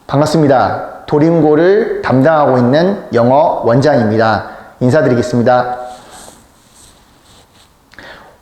반갑습니다. 도림고를 담당하고 있는 영어 원장입니다. 인사드리겠습니다.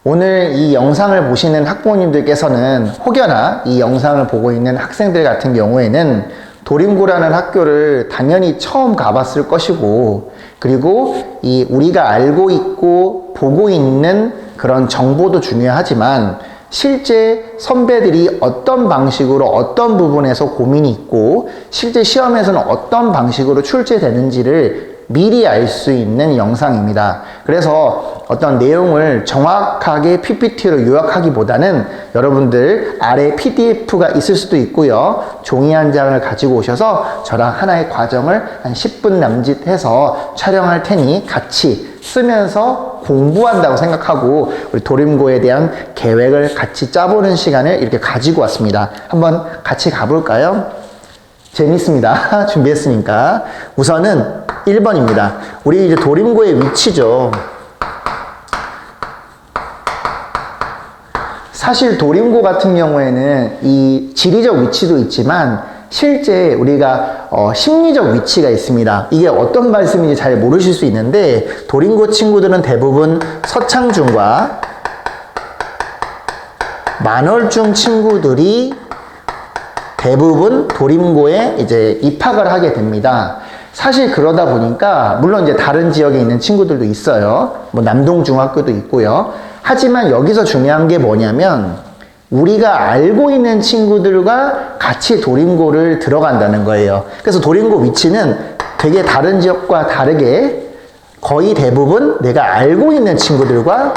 오늘 이 영상을 보시는 학부모님들께서는 혹여나 이 영상을 보고 있는 학생들 같은 경우에는 도림고라는 학교를 당연히 처음 가봤을 것이고, 그리고 우리가 알고 있고 보고 있는 그런 정보도 중요하지만 실제 선배들이 어떤 방식으로 어떤 부분에서 고민이 있고 실제 시험에서는 어떤 방식으로 출제되는지를 미리 알 수 있는 영상입니다. 그래서 어떤 내용을 정확하게 PPT로 요약하기보다는 여러분들 아래 PDF가 있을 수도 있고요. 종이 한 장을 가지고 오셔서 저랑 하나의 과정을 한 10분 남짓해서 촬영할 테니 같이 쓰면서 공부한다고 생각하고 우리 도림고에 대한 계획을 같이 짜보는 시간을 이렇게 가지고 왔습니다. 한번 같이 가볼까요? 재밌습니다. 준비했으니까. 우선은 1번입니다. 우리 이제 도림고의 위치죠. 사실 도림고 같은 경우에는 이 지리적 위치도 있지만 실제 우리가 심리적 위치가 있습니다. 이게 어떤 말씀인지 잘 모르실 수 있는데 도림고 친구들은 대부분 서창중과 만월중 친구들이 대부분 도림고에 이제 입학을 하게 됩니다. 사실 그러다 보니까 물론 이제 다른 지역에 있는 친구들도 있어요. 뭐 남동중학교도 있고요. 하지만 여기서 중요한 게 뭐냐면 우리가 알고 있는 친구들과 같이 도림고를 들어간다는 거예요. 그래서 도림고 위치는 되게 다른 지역과 다르게 거의 대부분 내가 알고 있는 친구들과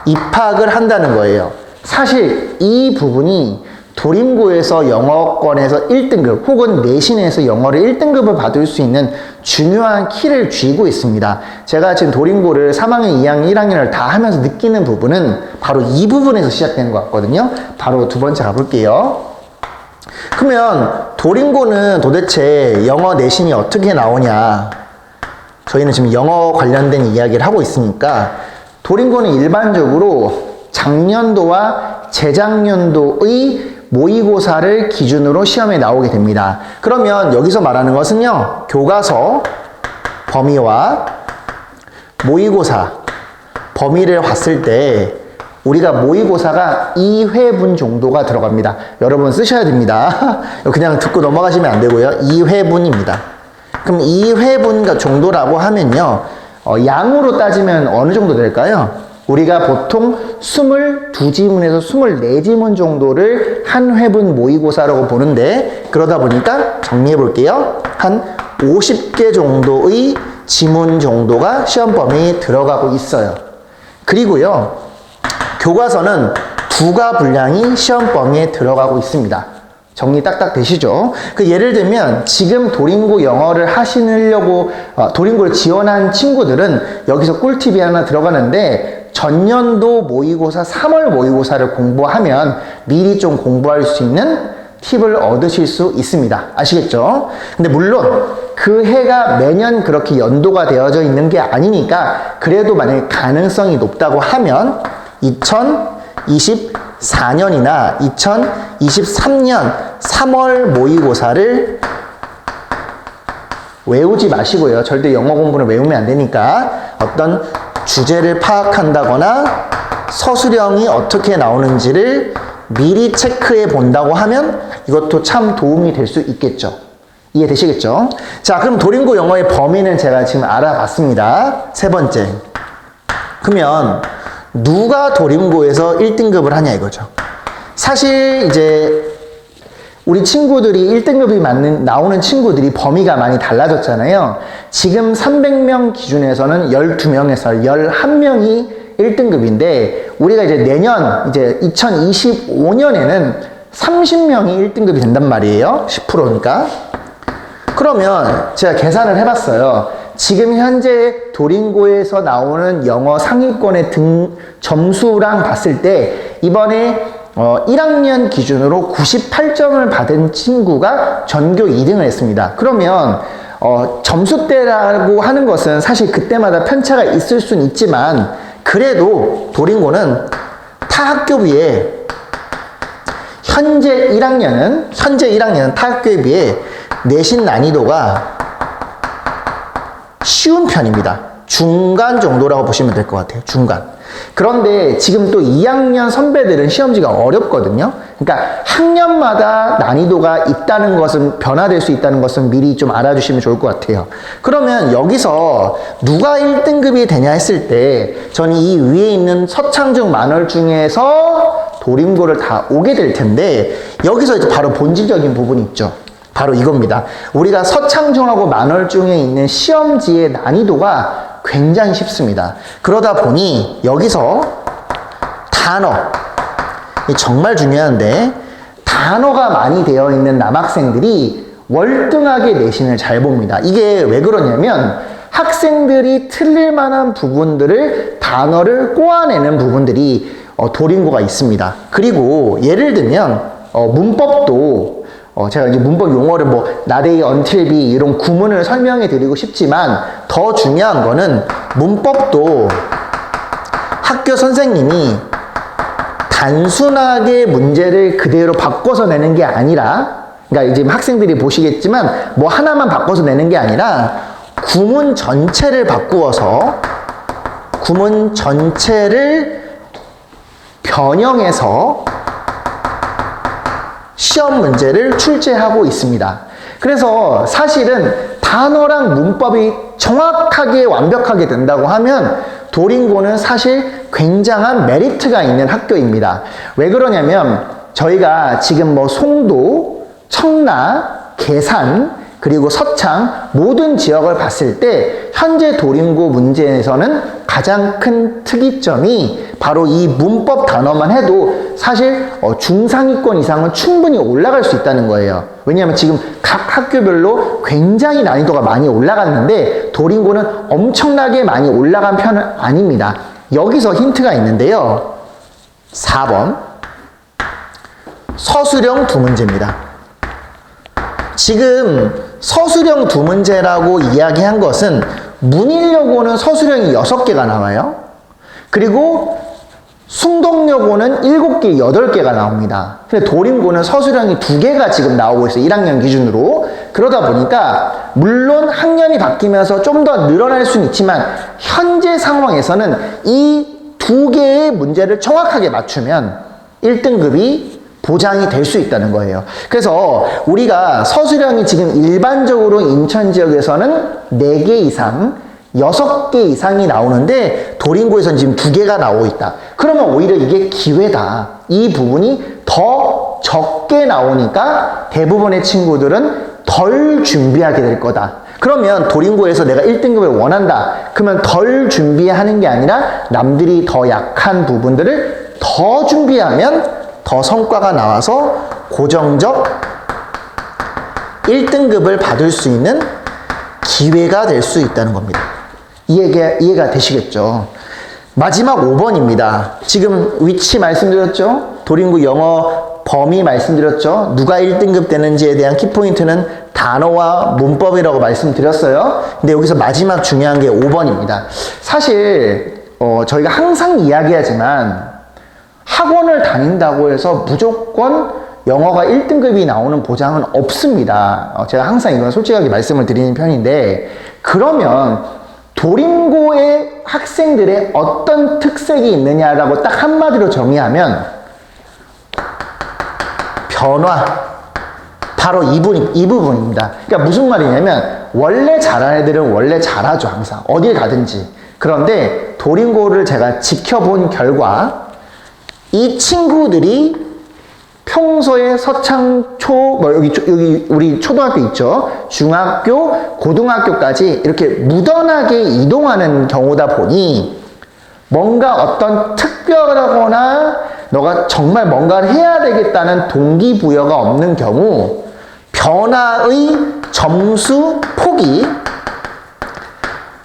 입학을 한다는 거예요. 사실 이 부분이 도림고에서 영어권에서 1등급 혹은 내신에서 영어를 1등급을 받을 수 있는 중요한 키를 쥐고 있습니다. 제가 지금 도림고를 3학년, 2학년, 1학년을 다 하면서 느끼는 부분은 바로 이 부분에서 시작되는 것 같거든요. 바로 두 번째 가볼게요. 그러면 도림고는 도대체 영어 내신이 어떻게 나오냐? 저희는 지금 영어 관련된 이야기를 하고 있으니까 도림고는 일반적으로 작년도와 재작년도의 모의고사를 기준으로 시험에 나오게 됩니다. 그러면 여기서 말하는 것은요, 교과서 범위와 모의고사 범위를 봤을 때 우리가 모의고사가 2회분 정도가 들어갑니다. 여러분 쓰셔야 됩니다. 그냥 듣고 넘어가시면 안 되고요. 2회분입니다. 그럼 2회분 정도라고 하면요, 양으로 따지면 어느 정도 될까요? 우리가 보통 22지문에서 24지문 정도를 한 회분 모의고사라고 보는데, 그러다 보니까 정리해 볼게요. 한 50개 정도의 지문 정도가 시험 범위에 들어가고 있어요. 그리고요, 교과서는 2가 분량이 시험 범위에 들어가고 있습니다. 정리 딱딱 되시죠? 예를 들면 지금 도림고 영어를 하시려고 도림고를 지원한 친구들은 여기서 꿀팁이 하나 들어가는데, 전년도 모의고사 3월 모의고사를 공부하면 미리 좀 공부할 수 있는 팁을 얻으실 수 있습니다. 아시겠죠? 근데 물론 그 해가 매년 그렇게 연도가 되어져 있는 게 아니니까 그래도 만약에 가능성이 높다고 하면 2024년이나 2023년 3월 모의고사를 외우지 마시고요. 절대 영어 공부는 외우면 안 되니까 어떤 주제를 파악한다거나 서술형이 어떻게 나오는지를 미리 체크해 본다고 하면 이것도 참 도움이 될 수 있겠죠. 이해되시겠죠? 자, 그럼 도림고 영어의 범위는 제가 지금 알아봤습니다. 세 번째. 그러면 누가 도림고에서 1등급을 하냐 이거죠. 사실 이제 우리 친구들이 1등급이 나오는 친구들이 범위가 많이 달라졌잖아요. 지금 300명 기준에서는 12명에서 11명이 1등급인데, 우리가 이제 내년, 이제 2025년에는 30명이 1등급이 된단 말이에요. 10%니까. 그러면 제가 계산을 해봤어요. 지금 현재 도림고에서 나오는 영어 상위권의 점수랑 봤을 때, 이번에 1학년 기준으로 98점을 받은 친구가 전교 2등을 했습니다. 그러면 점수대라고 하는 것은 사실 그때마다 편차가 있을 수는 있지만 그래도 도림고는 타 학교 비해 현재 1학년은 타 학교에 비해 내신 난이도가 쉬운 편입니다. 중간 정도라고 보시면 될 것 같아요. 중간. 그런데 지금 또 2학년 선배들은 시험지가 어렵거든요. 그러니까 학년마다 난이도가 있다는 것은, 변화될 수 있다는 것은 미리 좀 알아주시면 좋을 것 같아요. 그러면 여기서 누가 1등급이 되냐 했을 때 저는 이 위에 있는 서창중 만월 중에서 도림고를 다 오게 될 텐데, 여기서 이제 바로 본질적인 부분이 있죠. 바로 이겁니다. 우리가 서창중하고 만월 중에 있는 시험지의 난이도가 굉장히 쉽습니다. 그러다 보니 여기서 단어, 정말 중요한데, 단어가 많이 되어 있는 남학생들이 월등하게 내신을 잘 봅니다. 이게 왜 그러냐면 학생들이 틀릴 만한 부분들을, 단어를 꼬아내는 부분들이 도림고가 있습니다. 그리고 예를 들면 문법도 제가 이제 문법 용어를 나데이, 언틸비 이런 구문을 설명해 드리고 싶지만, 더 중요한 거는 문법도 학교 선생님이 단순하게 문제를 그대로 바꿔서 내는 게 아니라, 그러니까 지금 학생들이 보시겠지만 하나만 바꿔서 내는 게 아니라 구문 전체를 바꾸어서 구문 전체를 변형해서 시험 문제를 출제하고 있습니다. 그래서 사실은 단어랑 문법이 정확하게 완벽하게 된다고 하면 도림고는 사실 굉장한 메리트가 있는 학교입니다. 왜 그러냐면 저희가 지금 송도, 청라, 계산, 그리고 서창 모든 지역을 봤을 때 현재 도림고 문제에서는 가장 큰 특이점이 바로 이 문법 단어만 해도 사실 중상위권 이상은 충분히 올라갈 수 있다는 거예요. 왜냐하면 지금 각 학교별로 굉장히 난이도가 많이 올라갔는데 도림고는 엄청나게 많이 올라간 편은 아닙니다. 여기서 힌트가 있는데요. 4번 서술형 두 문제입니다. 지금 서술형 두 문제라고 이야기한 것은 문일여고는 서술형이 6개가 나와요. 그리고 숭동여고는 7개, 8개가 나옵니다. 근데 도림고는 서술형이 2개가 지금 나오고 있어요. 1학년 기준으로. 그러다 보니까 물론 학년이 바뀌면서 좀 더 늘어날 수는 있지만 현재 상황에서는 이 2개의 문제를 정확하게 맞추면 1등급이 보장이 될 수 있다는 거예요. 그래서 우리가 서술형이 지금 일반적으로 인천 지역에서는 4개 이상, 6개 이상이 나오는데 도림고에서는 지금 2개가 나오고 있다. 그러면 오히려 이게 기회다. 이 부분이 더 적게 나오니까 대부분의 친구들은 덜 준비하게 될 거다. 그러면 도림고에서 내가 1등급을 원한다. 그러면 덜 준비하는 게 아니라 남들이 더 약한 부분들을 더 준비하면 더 성과가 나와서 고정적 1등급을 받을 수 있는 기회가 될 수 있다는 겁니다. 이해가 되시겠죠? 마지막 5번입니다. 지금 위치 말씀드렸죠? 도림고 영어 범위 말씀드렸죠? 누가 1등급 되는지에 대한 키포인트는 단어와 문법이라고 말씀드렸어요. 근데 여기서 마지막 중요한 게 5번입니다. 사실 저희가 항상 이야기하지만 학원을 다닌다고 해서 무조건 영어가 1등급이 나오는 보장은 없습니다. 제가 항상 이건 솔직하게 말씀을 드리는 편인데, 그러면 도림고의 학생들의 어떤 특색이 있느냐라고 딱 한마디로 정의하면 변화, 바로 이 부분입니다. 그러니까 무슨 말이냐면 원래 잘하는 애들은 원래 잘하죠. 항상 어딜 가든지. 그런데 도림고를 제가 지켜본 결과 이 친구들이 평소에 서창초, 여기 우리 초등학교 있죠? 중학교, 고등학교까지 이렇게 무던하게 이동하는 경우다 보니 뭔가 어떤 특별하거나 너가 정말 뭔가를 해야 되겠다는 동기부여가 없는 경우 변화의 점수 폭이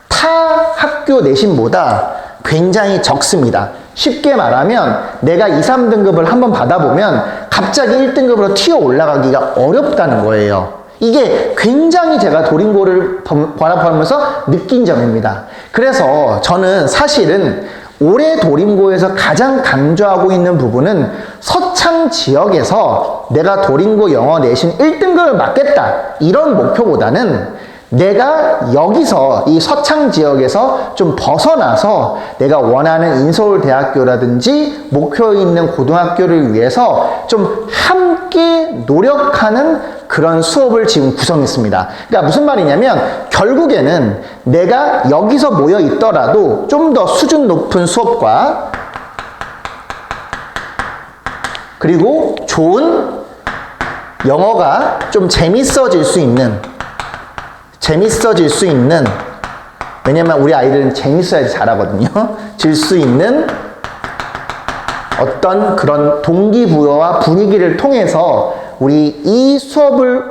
타 학교 내신보다 굉장히 적습니다. 쉽게 말하면 내가 2, 3등급을 한번 받아보면 갑자기 1등급으로 튀어 올라가기가 어렵다는 거예요. 이게 굉장히 제가 도림고를 바라보면서 느낀 점입니다. 그래서 저는 사실은 올해 도림고에서 가장 강조하고 있는 부분은 서창 지역에서 내가 도림고 영어 내신 1등급을 맞겠다 이런 목표보다는 내가 여기서 이 서창 지역에서 좀 벗어나서 내가 원하는 인서울대학교라든지 목표에 있는 고등학교를 위해서 좀 함께 노력하는 그런 수업을 지금 구성했습니다. 그러니까 무슨 말이냐면 결국에는 내가 여기서 모여 있더라도 좀 더 수준 높은 수업과 그리고 좋은 영어가 좀 재밌어질 수 있는 왜냐면 우리 아이들은 재밌어야지 잘하거든요. 질 수 있는 어떤 그런 동기부여와 분위기를 통해서 우리 이 수업을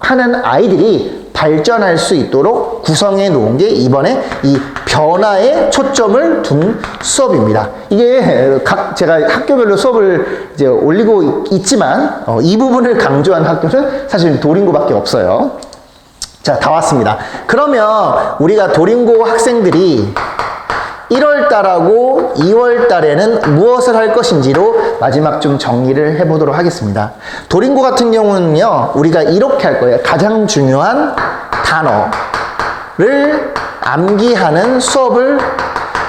하는 아이들이 발전할 수 있도록 구성해 놓은 게 이번에 이 변화에 초점을 둔 수업입니다. 이게 제가 학교별로 수업을 이제 올리고 있지만 이 부분을 강조한 학교는 사실 도림고밖에 없어요. 자, 다 왔습니다. 그러면 우리가 도림고 학생들이 1월달하고 2월달에는 무엇을 할 것인지로 마지막 좀 정리를 해보도록 하겠습니다. 도림고 같은 경우는요, 우리가 이렇게 할 거예요. 가장 중요한 단어를 암기하는 수업을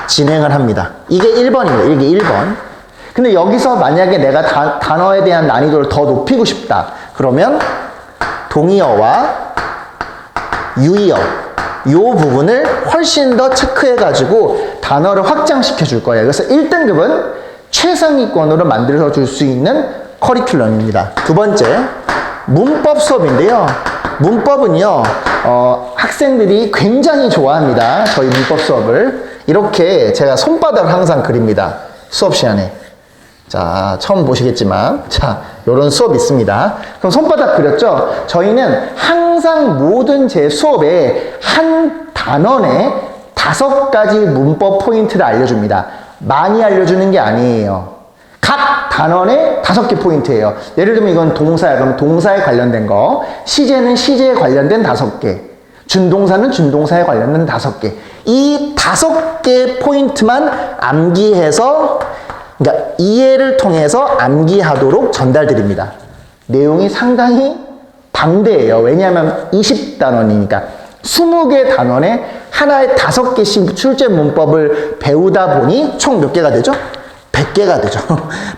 진행을 합니다. 이게 1번이에요. 이게 1번. 근데 여기서 만약에 내가 단어에 대한 난이도를 더 높이고 싶다. 그러면 동의어와 유의어 이 부분을 훨씬 더 체크해가지고 단어를 확장시켜 줄 거예요. 그래서 1등급은 최상위권으로 만들어 줄 수 있는 커리큘럼입니다. 두 번째, 문법 수업인데요. 문법은요, 학생들이 굉장히 좋아합니다. 저희 문법 수업을. 이렇게 제가 손바닥을 항상 그립니다. 수업 시간에. 자, 처음 보시겠지만, 자, 요런 수업이 있습니다. 그럼 손바닥 그렸죠? 저희는 항상 모든 제 수업에 한 단원에 5가지 문법 포인트를 알려줍니다. 많이 알려주는 게 아니에요. 각 단원에 5개 포인트예요. 예를 들면 이건 동사야. 그럼 동사에 관련된 거. 시제는 시제에 관련된 5개. 준동사는 준동사에 관련된 5개. 이 5개 포인트만 암기해서 그러니까 이해를 통해서 암기하도록 전달드립니다. 내용이 상당히 방대해요. 왜냐하면 20단원이니까 20개 단원에 하나에 5개씩 출제 문법을 배우다 보니 총 몇 개가 되죠? 100개가 되죠.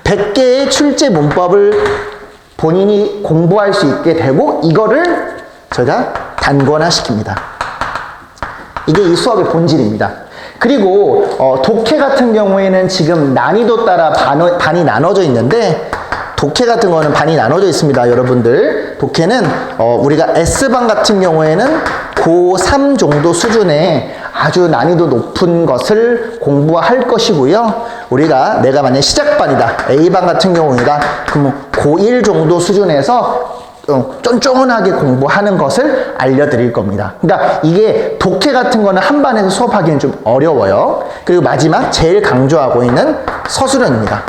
100개의 출제 문법을 본인이 공부할 수 있게 되고 이거를 제가 단권화시킵니다. 이게 이 수업의 본질입니다. 그리고 독해 같은 경우에는 지금 난이도 따라 반이 나눠져 있는데 독해 같은 거는 반이 나눠져 있습니다. 여러분들 독해는 우리가 S반 같은 경우에는 고3 정도 수준의 아주 난이도 높은 것을 공부할 것이고요. 내가 만약 시작반이다. A반 같은 경우이다. 그럼 고1 정도 수준에서 쫀쫀하게 공부하는 것을 알려드릴 겁니다. 그러니까 이게 독해 같은 거는 한 반에서 수업하기는 좀 어려워요. 그리고 마지막 제일 강조하고 있는 서술형입니다.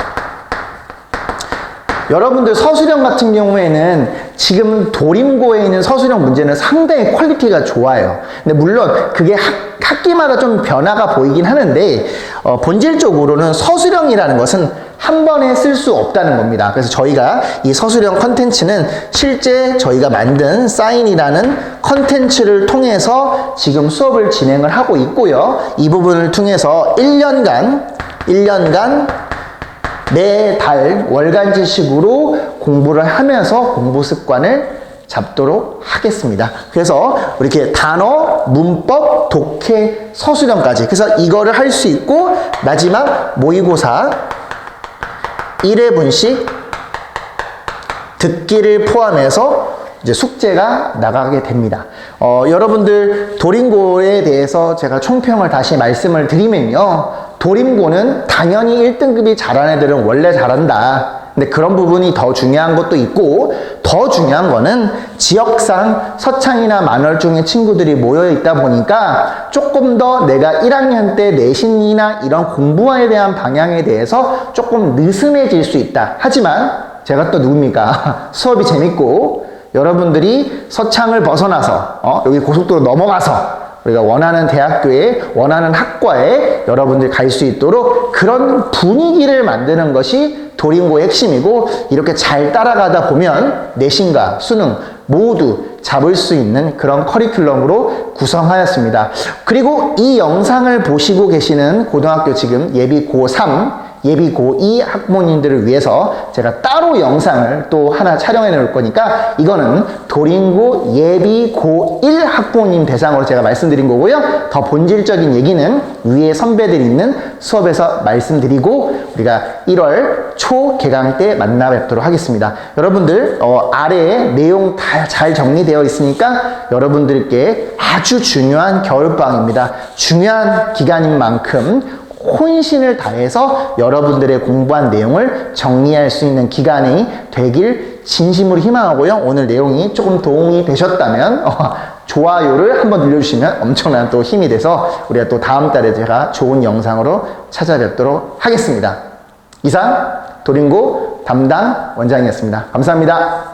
여러분들 서술형 같은 경우에는 지금 도림고에 있는 서술형 문제는 상당히 퀄리티가 좋아요. 근데 물론 그게 학기마다 좀 변화가 보이긴 하는데 본질적으로는 서술형이라는 것은 한 번에 쓸 수 없다는 겁니다. 그래서 저희가 이 서술형 컨텐츠는 실제 저희가 만든 사인이라는 컨텐츠를 통해서 지금 수업을 진행을 하고 있고요. 이 부분을 통해서 1년간 매달 월간지식으로 공부를 하면서 공부 습관을 잡도록 하겠습니다. 그래서 이렇게 단어, 문법, 독해, 서술형까지 그래서 이거를 할 수 있고 마지막 모의고사 1회분씩 듣기를 포함해서 이제 숙제가 나가게 됩니다. 여러분들 도림고에 대해서 제가 총평을 다시 말씀을 드리면요. 도림고는 당연히 1등급이 잘하는 애들은 원래 잘한다. 근데 그런 부분이 더 중요한 것도 있고 더 중요한 거는 지역상 서창이나 만월중의 친구들이 모여 있다 보니까 조금 더 내가 1학년 때 내신이나 이런 공부에 대한 방향에 대해서 조금 느슨해질 수 있다. 하지만 제가 또 누굽니까? 수업이 재밌고 여러분들이 서창을 벗어나서 여기 고속도로 넘어가서 우리가 원하는 대학교에, 원하는 학과에 여러분들이 갈 수 있도록 그런 분위기를 만드는 것이 도림고의 핵심이고, 이렇게 잘 따라가다 보면 내신과 수능 모두 잡을 수 있는 그런 커리큘럼으로 구성하였습니다. 그리고 이 영상을 보시고 계시는 고등학교 지금 예비 고3, 예비 고2 학부모님들을 위해서 제가 따로 영상을 또 하나 촬영해 놓을 거니까, 이거는 도림고 예비 고1 학부모님 대상으로 제가 말씀드린 거고요. 더 본질적인 얘기는 위에 선배들이 있는 수업에서 말씀드리고, 우리가 1월 초 개강 때 만나 뵙도록 하겠습니다. 여러분들 아래에 내용 다 잘 정리되어 있으니까 여러분들께 아주 중요한 겨울방학입니다. 중요한 기간인 만큼 혼신을 다해서 여러분들의 공부한 내용을 정리할 수 있는 기간이 되길 진심으로 희망하고요. 오늘 내용이 조금 도움이 되셨다면 좋아요를 한번 눌러주시면 엄청난 또 힘이 돼서 우리가 또 다음 달에 제가 좋은 영상으로 찾아뵙도록 하겠습니다. 이상 도림고 담당 원장이었습니다. 감사합니다.